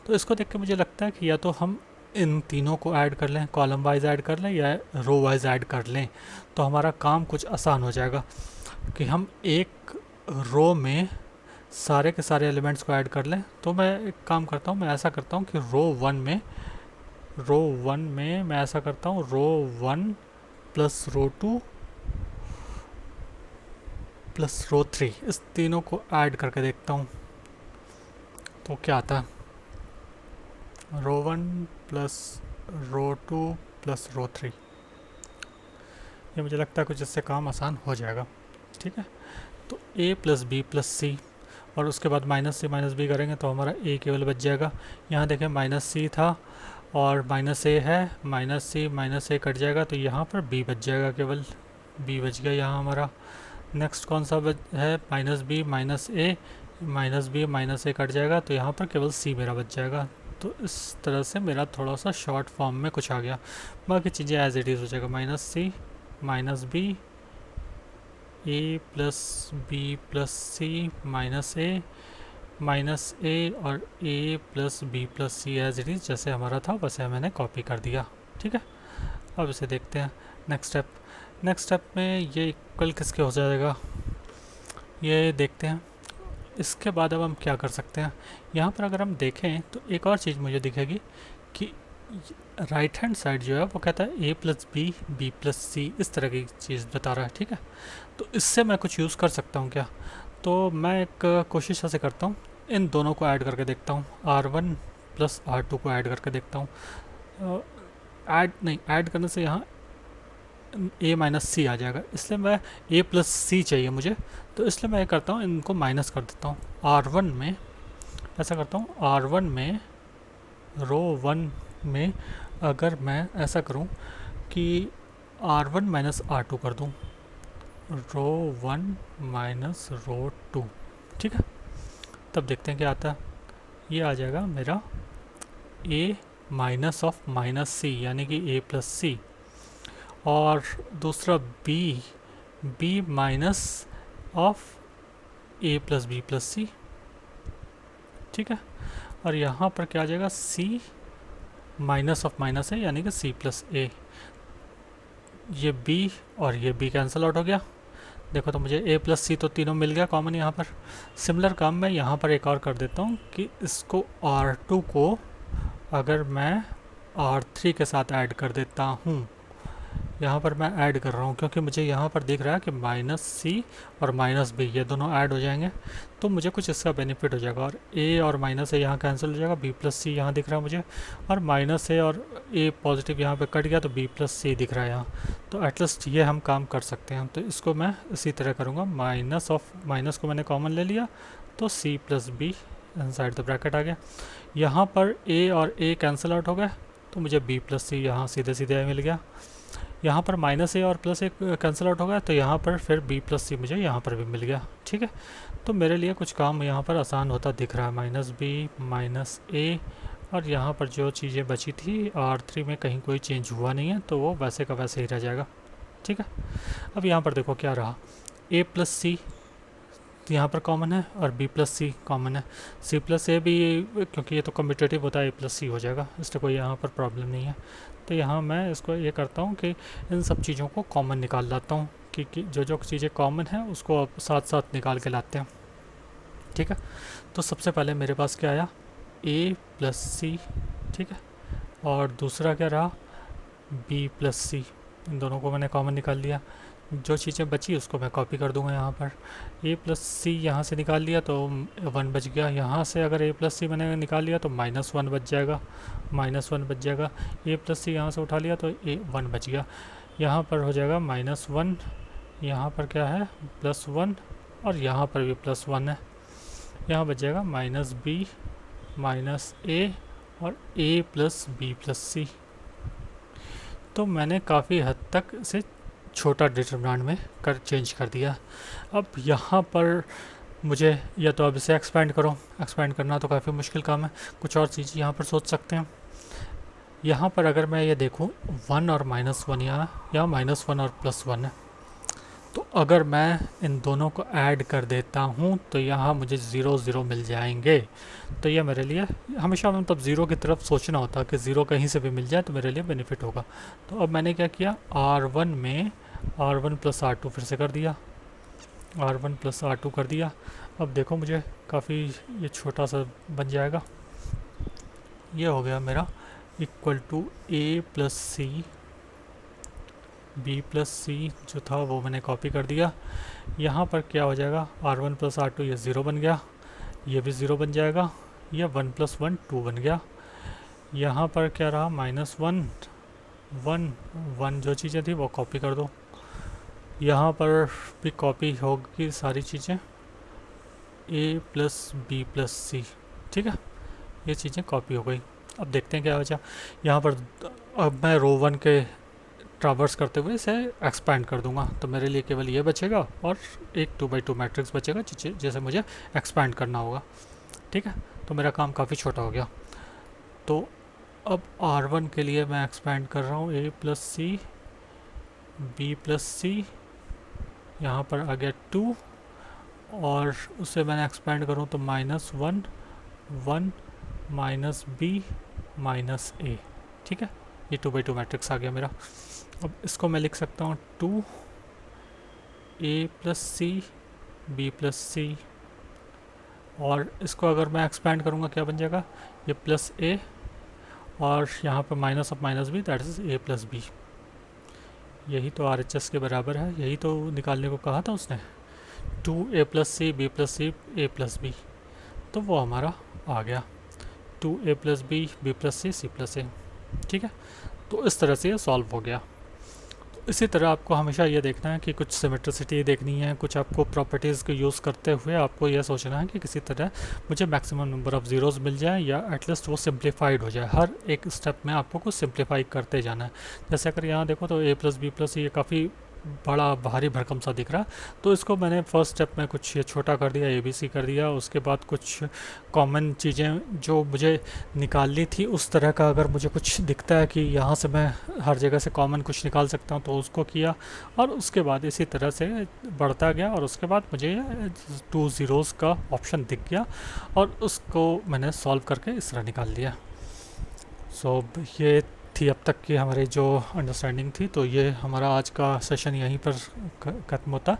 तो इसको देख के मुझे लगता है कि या तो हम इन तीनों को ऐड कर लें, कॉलम वाइज ऐड कर लें या रो वाइज ऐड कर लें, तो हमारा काम कुछ आसान हो जाएगा कि हम एक रो में सारे के सारे एलिमेंट्स को ऐड कर लें। तो मैं एक काम करता हूँ, मैं ऐसा करता हूँ कि रो वन में मैं ऐसा करता हूँ, row one plus row two plus row three, इस तीनों को ऐड करके देखता हूँ तो क्या आता है। Row one plus row two plus row three, ये मुझे लगता है कुछ इससे काम आसान हो जाएगा। ठीक है, तो a plus B plus C, और उसके बाद माइनस सी माइनस बी करेंगे तो हमारा a केवल बच जाएगा। यहाँ देखें माइनस सी था और माइनस ए है, माइनस सी माइनस ए कट जाएगा तो यहाँ पर b बच जाएगा, केवल b बच गया यहाँ हमारा। नेक्स्ट कौन सा है, माइनस बी माइनस ए, माइनस बी माइनस ए कट जाएगा तो यहाँ पर केवल c मेरा बच जाएगा। तो इस तरह से मेरा थोड़ा सा शॉर्ट फॉर्म में कुछ आ गया, बाकी चीज़ें एज इट इज़ हो जाएगा। Minus C minus B, A plus B plus C minus A और A plus B plus C as it is जैसे हमारा था वैसे मैंने कॉपी कर दिया। ठीक है, अब इसे देखते हैं नेक्स्ट स्टेप में ये इक्वल किसके हो जाएगा ये देखते हैं। इसके बाद अब हम क्या कर सकते हैं, यहाँ पर अगर हम देखें तो एक और चीज़ मुझे दिखेगी कि राइट हैंड साइड जो है वो कहता है a plus B B plus C, इस तरह की चीज़ बता रहा है। ठीक है, तो इससे मैं कुछ यूज़ कर सकता हूँ क्या, तो मैं एक कोशिश ऐसे करता हूँ, इन दोनों को ऐड करके देखता हूँ, R1 प्लस R2 को ऐड करके देखता हूँ। ऐड करने से यहाँ a माइनस सी आ जाएगा, इसलिए मैं a प्लस सी चाहिए मुझे, तो इसलिए मैं करता हूँ इनको माइनस कर देता हूँ। R1 में ऐसा करता हूँ, R1 में रो वन में अगर मैं ऐसा करूं कि R1 माइनस R2 कर दूं, रो वन माइनस रो टू। ठीक है, तब देखते हैं क्या आता है। ये आ जाएगा मेरा a minus of minus C यानी कि a प्लस सी, और दूसरा b minus of a plus B plus C. ठीक है, और यहाँ पर क्या आ जाएगा, c माइनस ऑफ माइनस है यानी कि c प्लस ए। ये b और ये b कैंसिल आउट हो गया। देखो तो मुझे a प्लस सी तो तीनों मिल गया कॉमन यहाँ पर। सिमिलर काम मैं यहाँ पर एक और कर देता हूँ कि इसको R2 को अगर मैं R3 के साथ ऐड कर देता हूँ, यहाँ पर मैं ऐड कर रहा हूँ क्योंकि मुझे यहाँ पर दिख रहा है कि माइनस सी और माइनस बी ये दोनों ऐड हो जाएंगे तो मुझे कुछ इसका बेनिफिट हो जाएगा। और a और माइनस ए यहाँ कैंसिल हो जाएगा, b प्लस सी यहाँ दिख रहा है मुझे, और माइनस ए और a पॉजिटिव यहाँ पे कट गया तो b प्लस सी दिख रहा है यहाँ। तो एटलीस्ट ये हम काम कर सकते हैं, तो इसको मैं इसी तरह करूँगा। माइनस को मैंने कॉमन ले लिया तो c plus B inside the bracket आ गया। यहाँ पर a और a कैंसिल आउट हो गए तो मुझे b प्लस सी यहाँ सीधे सीधे मिल गया। यहाँ पर माइनस ए और प्लस ए कैंसिल आउट हो गया तो यहाँ पर फिर b प्लस सी मुझे यहाँ पर भी मिल गया। ठीक है, तो मेरे लिए कुछ काम यहाँ पर आसान होता दिख रहा है। माइनस बी माइनस ए और यहाँ पर जो चीज़ें बची थी R3 में कहीं कोई चेंज हुआ नहीं है, तो वो वैसे का वैसे ही रह जाएगा। ठीक है, अब यहाँ पर देखो क्या रहा, a प्लस सी यहाँ पर कॉमन है और b प्लस सी कॉमन है। c प्लस ए भी, क्योंकि ये तो कम्यूटेटिव होता है, a प्लस सी हो जाएगा, इसलिए कोई यहाँ पर प्रॉब्लम नहीं है। तो यहाँ मैं इसको ये करता हूँ कि इन सब चीज़ों को कॉमन निकाल लाता हूँ कि जो जो चीज़ें कॉमन हैं उसको अब साथ साथ निकाल के लाते हैं। ठीक है, तो सबसे पहले मेरे पास क्या आया, a प्लस सी। ठीक है, और दूसरा क्या रहा, b प्लस सी। इन दोनों को मैंने कॉमन निकाल लिया। जो चीज़ें बची उसको मैं कॉपी कर दूंगा यहाँ पर। a प्लस सी यहाँ से निकाल लिया तो 1 बच गया। यहाँ से अगर a प्लस सी मैंने निकाल लिया तो -1 बच जाएगा, -1 बच जाएगा। a प्लस सी यहाँ से उठा लिया तो 1 बच गया। यहाँ पर हो जाएगा -1, यहाँ पर क्या है +1, और यहाँ पर भी +1 है। यहाँ बच जाएगा -b -a और a प्लस b प्लस सी। तो मैंने काफ़ी हद तक इसे छोटा डिटरमिनेंट में चेंज कर दिया। अब यहाँ पर मुझे या तो अब इसे एक्सपेंड करो, एक्सपेंड करना तो काफ़ी मुश्किल काम है। कुछ और चीज़ यहाँ पर सोच सकते हैं। यहाँ पर अगर मैं ये देखूँ 1 और -1, यहाँ -1 और +1 है, तो अगर मैं इन दोनों को ऐड कर देता हूँ तो यहाँ मुझे 0 0 मिल जाएंगे। तो ये मेरे लिए हमेशा मतलब 0 की तरफ सोचना होता है कि 0 कहीं से भी मिल जाए तो मेरे लिए बेनिफिट होगा। तो अब मैंने क्या किया, R1 में R1 + R2 फिर से कर दिया, R1 + R2 कर दिया। अब देखो मुझे काफ़ी ये छोटा सा बन जाएगा। ये हो गया मेरा equal to a plus C, b plus C जो था वो मैंने कॉपी कर दिया। यहाँ पर क्या हो जाएगा, R1 + R2 ये 0 बन गया, ये भी 0 बन जाएगा, ये 1 + 1 2 बन गया। यहाँ पर क्या रहा, -1 1 1 जो चीज़ें थी वो कॉपी कर दो। यहाँ पर भी कॉपी होगी सारी चीज़ें, a plus b plus C. ठीक है, ये चीज़ें कॉपी हो गई। अब देखते हैं क्या बचा। यहाँ पर अब मैं रो 1 के ट्रावर्स करते हुए इसे एक्सपैंड कर दूंगा, तो मेरे लिए केवल ये बचेगा और एक 2x2 मैट्रिक्स बचेगा जैसे मुझे एक्सपैंड करना होगा। ठीक है, तो मेरा काम काफ़ी छोटा हो गया। तो अब R1 के लिए मैं एक्सपैंड कर रहा हूँ, a plus C b plus C, यहाँ पर आ गया 2, और उसे मैंने एक्सपैंड करूँ तो -1 1 -b -a। ठीक है, ये 2x2 मैट्रिक्स आ गया मेरा। अब इसको मैं लिख सकता हूँ 2a plus C b plus C, और इसको अगर मैं एक्सपैंड करूँगा क्या बन जाएगा, ये प्लस a और यहाँ पर minus of minus b, that is a plus b। यही तो RHS के बराबर है, यही तो निकालने को कहा था उसने, 2a plus C b plus C a plus b। तो वो हमारा आ गया 2a plus b b plus C c plus a। ठीक है, तो इस तरह से ये सॉल्व हो गया। तो इसी तरह आपको हमेशा ये देखना है कि कुछ सिमेट्रिसिटी देखनी है, कुछ आपको प्रॉपर्टीज़ को यूज़ करते हुए आपको यह सोचना है कि किसी तरह मुझे मैक्सिमम नंबर ऑफ़ ज़ीरोज़ मिल जाए या एटलीस्ट वो सिंप्लीफाइड हो जाए। हर एक स्टेप में आपको कुछ सिंप्लीफाई करते जाना है। जैसे अगर यहाँ देखो तो a प्लस b प्लस ये काफ़ी बड़ा भारी भरकम सा दिख रहा, तो इसको मैंने फर्स्ट स्टेप में कुछ ये छोटा कर दिया, ABC कर दिया। उसके बाद कुछ कॉमन चीज़ें जो मुझे निकालनी थी उस तरह का अगर मुझे कुछ दिखता है कि यहाँ से मैं हर जगह से कॉमन कुछ निकाल सकता हूँ तो उसको किया, और उसके बाद इसी तरह से बढ़ता गया, और उसके बाद मुझे 2 ज़ीरोज़ का ऑप्शन दिख गया और उसको मैंने सॉल्व करके इस तरह निकाल लिया। सो ये थी अब तक की हमारी जो अंडरस्टैंडिंग थी। तो ये हमारा आज का सेशन यहीं पर ख़त्म होता।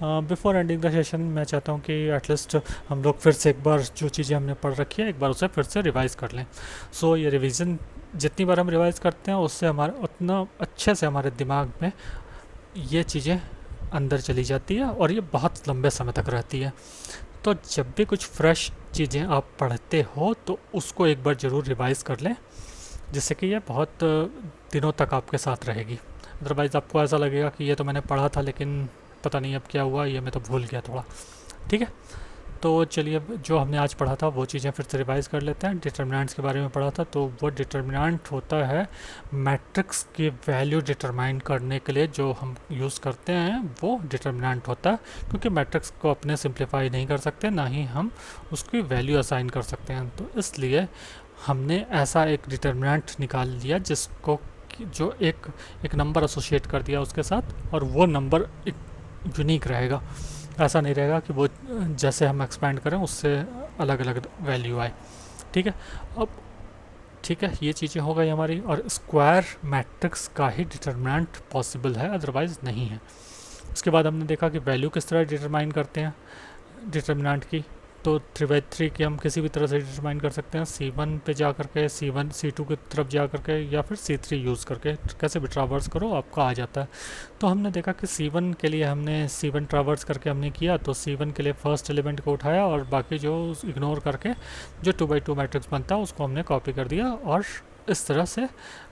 बिफोर एंडिंग द सेशन मैं चाहता हूँ कि एटलीस्ट हम लोग फिर से एक बार जो चीज़ें हमने पढ़ रखी है एक बार उसे फिर से रिवाइज़ कर लें। सो ये रिवीजन जितनी बार हम रिवाइज़ करते हैं उससे हमारा उतना अच्छे से हमारे दिमाग में ये चीज़ें अंदर चली जाती है और ये बहुत लंबे समय तक रहती है। तो जब भी कुछ फ्रेश चीज़ें आप पढ़ते हो तो उसको एक बार ज़रूर रिवाइज़ कर लें, जिससे कि ये बहुत दिनों तक आपके साथ रहेगी। अदरवाइज़ आपको ऐसा लगेगा कि ये तो मैंने पढ़ा था लेकिन पता नहीं अब क्या हुआ, ये मैं तो भूल गया थोड़ा। ठीक है, तो चलिए जो हमने आज पढ़ा था वो चीज़ें फिर से रिवाइज़ कर लेते हैं। डिटर्मिनेंट्स के बारे में पढ़ा था, तो वो डिटर्मिनेंट होता है मैट्रिक्स की वैल्यू डिटरमाइन करने के लिए जो हम यूज़ करते हैं, वो डिटर्मिनेंट होता है। क्योंकि मैट्रिक्स को अपने सिंप्लीफाई नहीं कर सकते, ना ही हम उसकी वैल्यू असाइन कर सकते हैं, तो इसलिए हमने ऐसा एक डिटर्मिनेंट निकाल लिया जिसको जो एक नंबर एसोसिएट कर दिया उसके साथ, और वो नंबर एक यूनिक रहेगा। ऐसा नहीं रहेगा कि वो जैसे हम एक्सपेंड करें उससे अलग अलग वैल्यू आए। ठीक है, अब ठीक है, ये चीज़ें हो गई हमारी। और स्क्वायर मैट्रिक्स का ही डिटर्मिनेंट पॉसिबल है, अदरवाइज़ नहीं है। उसके बाद हमने देखा कि वैल्यू किस तरह डिटरमाइन करते हैं डिटर्मिनेंट की। तो 3/3 की हम किसी भी तरह से डिटरमाइन कर सकते हैं, C1 पे जा करके, C1 C2 की तरफ जा करके, या फिर C3 यूज़ करके, कैसे भी ट्रावर्स करो आपका आ जाता है। तो हमने देखा कि C1 के लिए हमने C1 ट्रावर्स करके हमने किया, तो C1 के लिए फर्स्ट एलिमेंट को उठाया और बाकी जो इग्नोर करके जो 2/2 मैट्रिक्स बनता है उसको हमने कॉपी कर दिया, और इस तरह से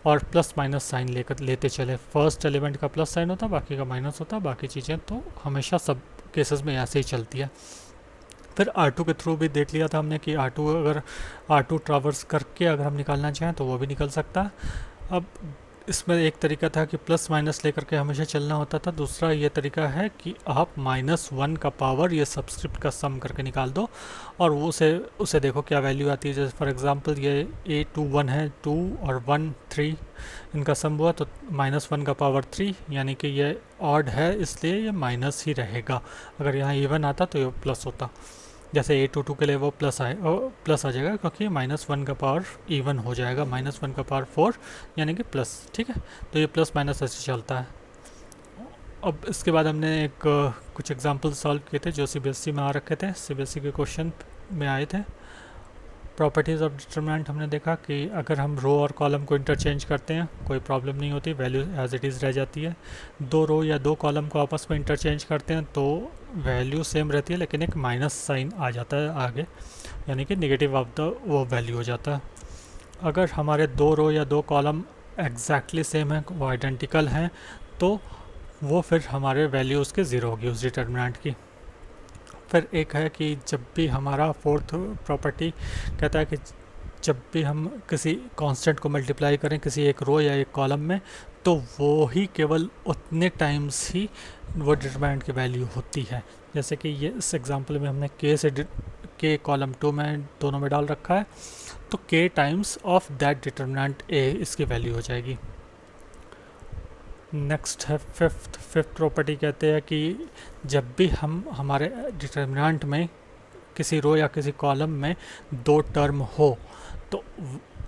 और प्लस माइनस साइन लेकर लेते चले। फर्स्ट एलिमेंट का प्लस साइन होता, बाकी का माइनस होता, बाकी चीज़ें तो हमेशा सब केसेस में ऐसे ही चलती है। फिर R2 के थ्रू भी देख लिया था हमने कि R2 अगर R2 ट्रावर्स करके अगर हम निकालना चाहें तो वो भी निकल सकता है। अब इसमें एक तरीका था कि प्लस माइनस लेकर के हमेशा चलना होता था, दूसरा ये तरीका है कि आप -1 का पावर ये सबस्क्रिप्ट का सम करके निकाल दो, और वो उसे देखो क्या वैल्यू आती है। जैसे फॉर एग्जांपल ये A21 है, 2 और 1 3 इनका सम हुआ, तो -1 का पावर 3, यानी कि ये ऑड है इसलिए ये माइनस ही रहेगा। अगर यहाँ इवन आता तो ये प्लस होता। जैसे A22 के लिए वो प्लस आ जाएगा, क्योंकि -1 का पावर इवन हो जाएगा, -1 का पावर 4 यानी कि प्लस। ठीक है, तो ये प्लस माइनस ऐसे चलता है। अब इसके बाद हमने कुछ एग्जांपल सॉल्व किए थे जो CBSE में आ रखे थे, CBSE के क्वेश्चन में आए थे। प्रॉपर्टीज़ ऑफ डिटरमिनेंट हमने देखा कि अगर हम रो और कॉलम को इंटरचेंज करते हैं कोई प्रॉब्लम नहीं होती, वैल्यू एज इट इज़ रह जाती है। 2 रो या 2 कॉलम को आपस में इंटरचेंज करते हैं तो वैल्यू सेम रहती है, लेकिन एक माइनस साइन आ जाता है आगे, यानी कि नेगेटिव ऑफ द वो वैल्यू हो जाता है। अगर हमारे 2 रो या 2 कॉलम एग्जैक्टली सेम है, वो आइडेंटिकल हैं, तो वो फिर हमारे वैल्यू उसके ज़ीरो होगी उस डिटरमिनेंट की। फिर एक है कि जब भी हमारा फोर्थ प्रॉपर्टी कहता है कि जब भी हम किसी कांस्टेंट को मल्टीप्लाई करें किसी एक रो या एक कॉलम में, तो वो ही केवल उतने टाइम्स ही वो डिटरमिनेंट की वैल्यू होती है। जैसे कि ये इस एग्जांपल में हमने के कॉलम 2 में दोनों में डाल रखा है, तो के times of that determinant A इसकी वैल्यू हो जाएगी। नेक्स्ट है फिफ्थ प्रॉपर्टी, कहते हैं कि जब भी हम हमारे डिटरमिनेंट में किसी रो या किसी कॉलम में 2 टर्म हो, तो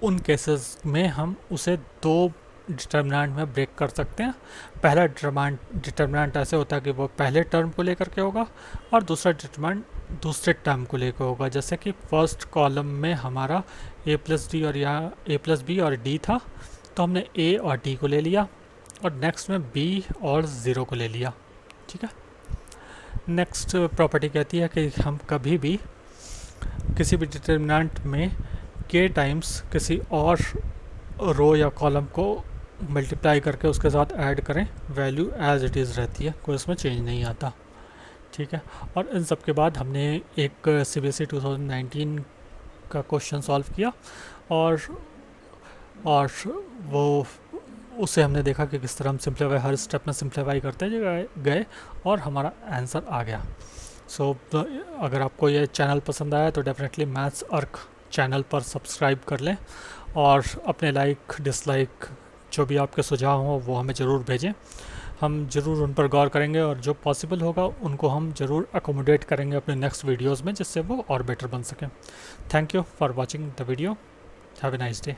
उन केसेस में हम उसे 2 डिटरमिनेंट में ब्रेक कर सकते हैं। पहला डिटरमिनेंट ऐसे होता है कि वो पहले टर्म को लेकर के होगा, और दूसरा डिटरमिनेंट दूसरे टर्म को लेकर होगा। जैसे कि फर्स्ट कॉलम में हमारा a+d और यहाँ a+b और d था, तो हमने a और d को ले लिया, और नेक्स्ट में b और 0 को ले लिया। ठीक है, नेक्स्ट प्रॉपर्टी कहती है कि हम कभी भी किसी भी डिटरमिनेंट में k टाइम्स किसी और रो या कॉलम को मल्टीप्लाई करके उसके साथ ऐड करें, वैल्यू एज इट इज़ रहती है, कोई उसमें चेंज नहीं आता। ठीक है, और इन सब के बाद हमने एक CBSE 2019 का क्वेश्चन सॉल्व किया, और वो उसे हमने देखा कि किस तरह हम सिंप्लीफाई हर स्टेप में सिंप्लीफाई करते गए और हमारा आंसर आ गया। सो अगर आपको ये चैनल पसंद आया तो डेफिनेटली मैथ्स अर्क चैनल पर सब्सक्राइब कर लें, और अपने लाइक डिसलाइक जो भी आपके सुझाव हों वो हमें ज़रूर भेजें। हम ज़रूर उन पर गौर करेंगे, और जो पॉसिबल होगा उनको हम ज़रूर अकोमोडेट करेंगे अपने नेक्स्ट वीडियोज़ में, जिससे वो और बेटर बन सकें। Thank you for watching the video. Have a nice day.